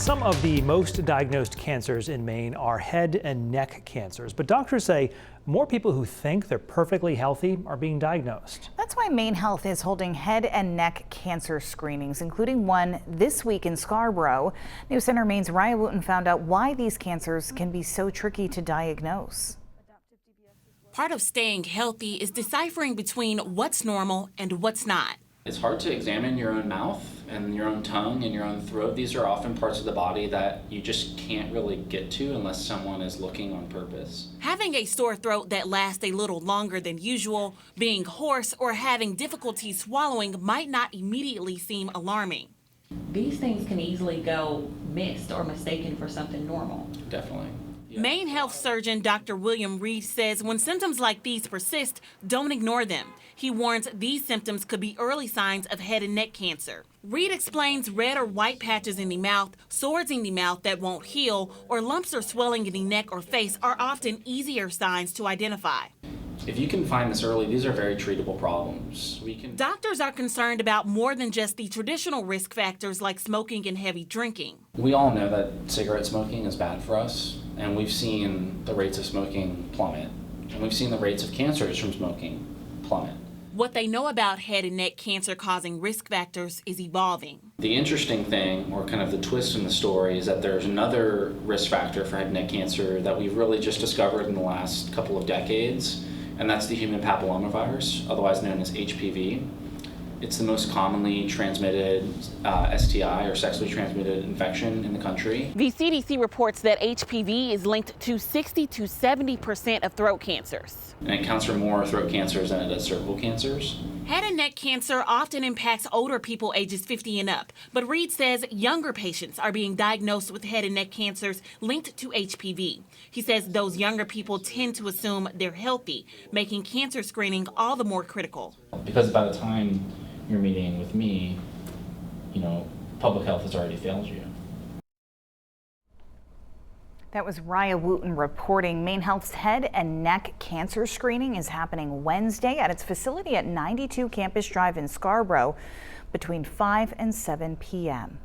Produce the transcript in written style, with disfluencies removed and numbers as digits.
Some of the most diagnosed cancers in Maine are head and neck cancers, but doctors say more people who think they're perfectly healthy are being diagnosed. That's why MaineHealth is holding head and neck cancer screenings, including one this week in Scarborough. News Center Maine's Raya Wooten found out why these cancers can be so tricky to diagnose. Part of staying healthy is deciphering between what's normal and what's not. It's hard to examine your own mouth and your own tongue and your own throat. These are often parts of the body that you just can't really get to unless someone is looking on purpose. Having a sore throat that lasts a little longer than usual, being hoarse, or having difficulty swallowing might not immediately seem alarming. These things can easily go missed or mistaken for something normal. Definitely. MaineHealth surgeon Dr. William Reed says when symptoms like these persist, don't ignore them. He warns these symptoms could be early signs of head and neck cancer. Reed explains red or white patches in the mouth, sores in the mouth that won't heal, or lumps or swelling in the neck or face are often easier signs to identify. If you can find this early, these are very treatable problems. Doctors are concerned about more than just the traditional risk factors like smoking and heavy drinking. We all know that cigarette smoking is bad for us, and we've seen the rates of smoking plummet, and we've seen the rates of cancers from smoking plummet. What they know about head and neck cancer causing risk factors is evolving. The interesting thing, or kind of the twist in the story, is that there's another risk factor for head and neck cancer that we've really just discovered in the last couple of decades, and that's the human papillomavirus, otherwise known as HPV. It's the most commonly transmitted STI, or sexually transmitted infection in the country. The CDC reports that HPV is linked to 60 to 70% of throat cancers. And it accounts for more throat cancers than it does cervical cancers. Head and neck cancer often impacts older people ages 50 and up, but Reed says younger patients are being diagnosed with head and neck cancers linked to HPV. He says those younger people tend to assume they're healthy, making cancer screening all the more critical. Because by the time you're meeting with me, public health has already failed you. That was Raya Wooten reporting. MaineHealth's head and neck cancer screening is happening Wednesday at its facility at 92 Campus Drive in Scarborough between 5 and 7 p.m.